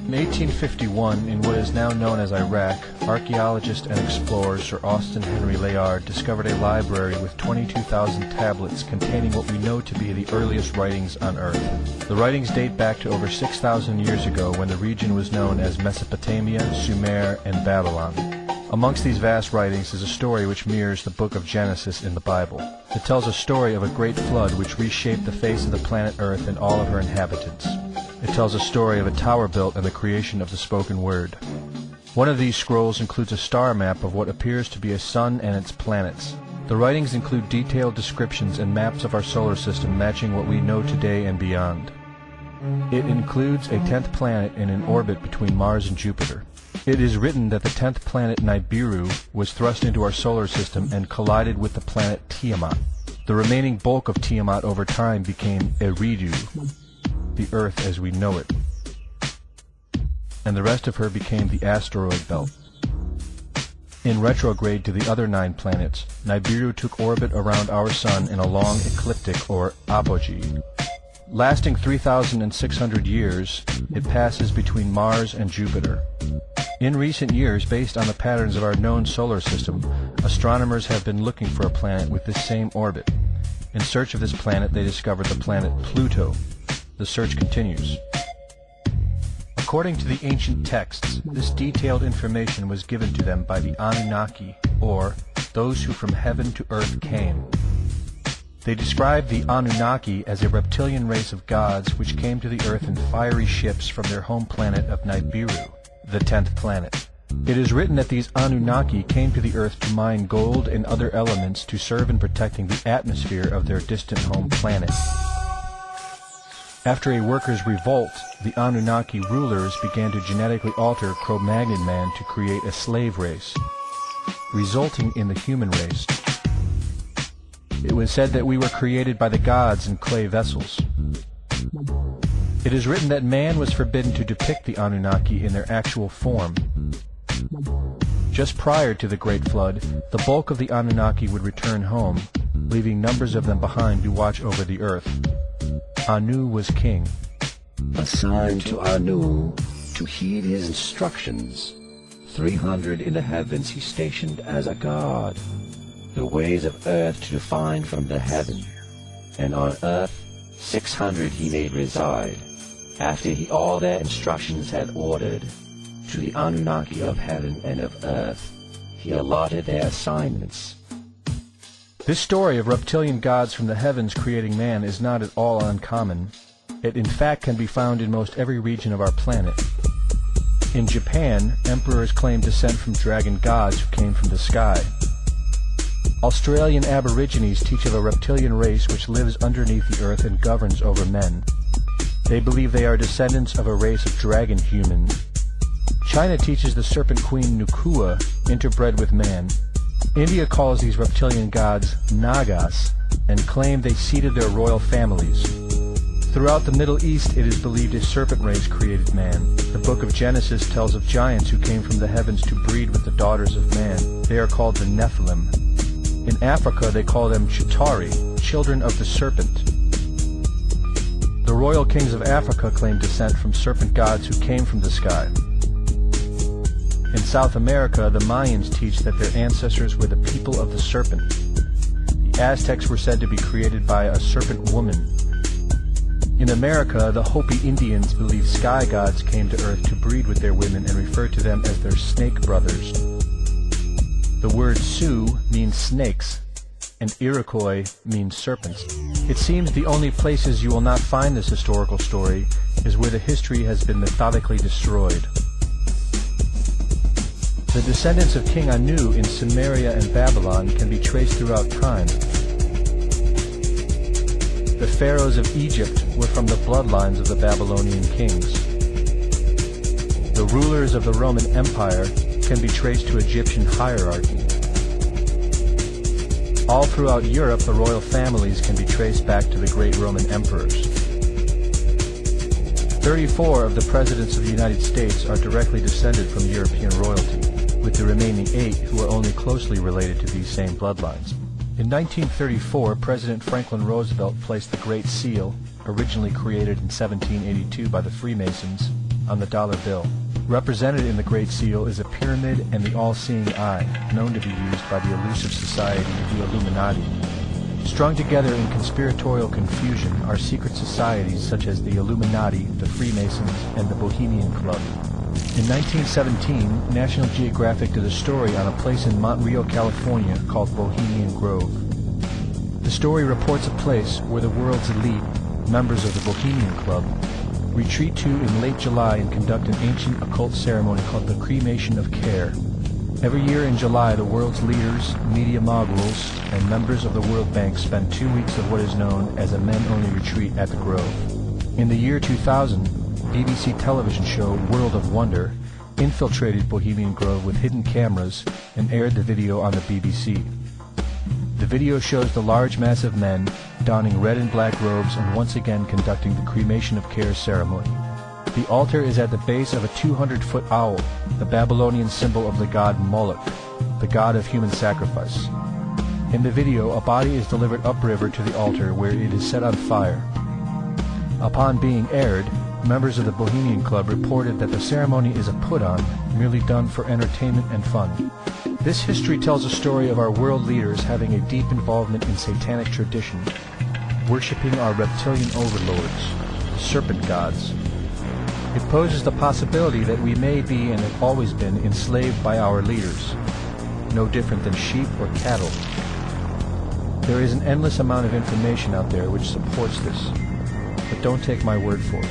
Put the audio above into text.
In 1851, in what is now known as Iraq, archaeologist and explorer Sir Austin Henry Layard discovered a library with 22,000 tablets containing what we know to be the earliest writings on Earth. The writings date back to over 6,000 years ago when the region was known as Mesopotamia, Sumer, and Babylon. Amongst these vast writings is a story which mirrors the book of Genesis in the Bible. It tells a story of a great flood which reshaped the face of the planet Earth and all of her inhabitants. It tells a story of a tower built and the creation of the spoken word. One of these scrolls includes a star map of what appears to be a sun and its planets. The writings include detailed descriptions and maps of our solar system matching what we know today and beyond. It includes a 10th planet in an orbit between Mars and Jupiter. It is written that the 10th planet Nibiru was thrust into our solar system and collided with the planet Tiamat. The remaining bulk of Tiamat over time became Eridu, the Earth as we know it, and the rest of her became the asteroid belt. In retrograde to the other 9 planets, Nibiru took orbit around our Sun in a long ecliptic or apogee. Lasting 3,600 years, it passes between Mars and Jupiter. In recent years, based on the patterns of our known solar system, astronomers have been looking for a planet with this same orbit. In search of this planet, they discovered the planet Pluto. The search continues. According to the ancient texts, this detailed information was given to them by the Annunaki, or those who from heaven to earth came. They describe the Annunaki as a reptilian race of gods which came to the earth in fiery ships from their home planet of Nibiru, the 10th planet. It is written that these Annunaki came to the earth to mine gold and other elements to serve in protecting the atmosphere of their distant home planet. After a workers' revolt, the Anunnaki rulers began to genetically alter Cro-Magnon man to create a slave race, resulting in the human race. It was said that we were created by the gods in clay vessels. It is written that man was forbidden to depict the Anunnaki in their actual form. Just prior to the Great Flood, the bulk of the Anunnaki would return home, leaving numbers of them behind to watch over the earth. Anu was king. Assigned to Anu to heed his instructions. 300 in the heavens he stationed as a god. The ways of earth to define from the heaven. And on earth 600 he made reside. After he all their instructions had ordered, to the Anunnaki of heaven and of earth he allotted their assignments. This story of reptilian gods from the heavens creating man is not at all uncommon. It in fact can be found in most every region of our planet. In Japan, emperors claim descent from dragon gods who came from the sky. Australian Aborigines teach of a reptilian race which lives underneath the earth and governs over men. They believe they are descendants of a race of dragon humans. China teaches the serpent queen Nukua interbred with man. India calls these reptilian gods Nagas and claim they seeded their royal families. Throughout the Middle East it is believed a serpent race created man. The book of Genesis tells of giants who came from the heavens to breed with the daughters of man. They are called the Nephilim. In Africa they call them Chitauri, children of the serpent. The royal kings of Africa claim descent from serpent gods who came from the sky. In South America, the Mayans teach that their ancestors were the people of the serpent. The Aztecs were said to be created by a serpent woman. In America, the Hopi Indians believe sky gods came to earth to breed with their women and refer to them as their snake brothers. The word Sioux means snakes, and Iroquois means serpents. It seems the only places you will not find this historical story is where the history has been methodically destroyed. The descendants of King Anu in Sumeria and Babylon can be traced throughout time. The pharaohs of Egypt were from the bloodlines of the Babylonian kings. The rulers of the Roman Empire can be traced to Egyptian hierarchy. All throughout Europe, the royal families can be traced back to the great Roman emperors. 34 of the presidents of the United States are directly descended from European royalty, with the remaining 8 who are only closely related to these same bloodlines. In 1934, President Franklin Roosevelt placed the Great Seal, originally created in 1782 by the Freemasons, on the dollar bill. Represented in the Great Seal is a pyramid and the all-seeing eye, known to be used by the elusive society, the Illuminati. Strung together in conspiratorial confusion are secret societies such as the Illuminati, the Freemasons, and the Bohemian Club. In 1917, National Geographic did a story on a place in Montreal, California called Bohemian Grove. The story reports a place where the world's elite, members of the Bohemian Club, retreat to in late July and conduct an ancient occult ceremony called the Cremation of Care. Every year in July, the world's leaders, media moguls, and members of the World Bank spend 2 weeks of what is known as a men-only retreat at the Grove. In the year 2000, BBC television show World of Wonder infiltrated Bohemian Grove with hidden cameras and aired the video on the BBC. The video shows the large mass of men donning red and black robes and once again conducting the Cremation of Care ceremony. The altar is at the base of a 200-foot owl, the Babylonian symbol of the god Moloch, the god of human sacrifice. In the video, a body is delivered upriver to the altar where it is set on fire. Upon being aired, members of the Bohemian Club reported that the ceremony is a put-on, merely done for entertainment and fun. This history tells a story of our world leaders having a deep involvement in satanic tradition, worshipping our reptilian overlords, the serpent gods. It poses the possibility that we may be and have always been enslaved by our leaders, no different than sheep or cattle. There is an endless amount of information out there which supports this, but don't take my word for it.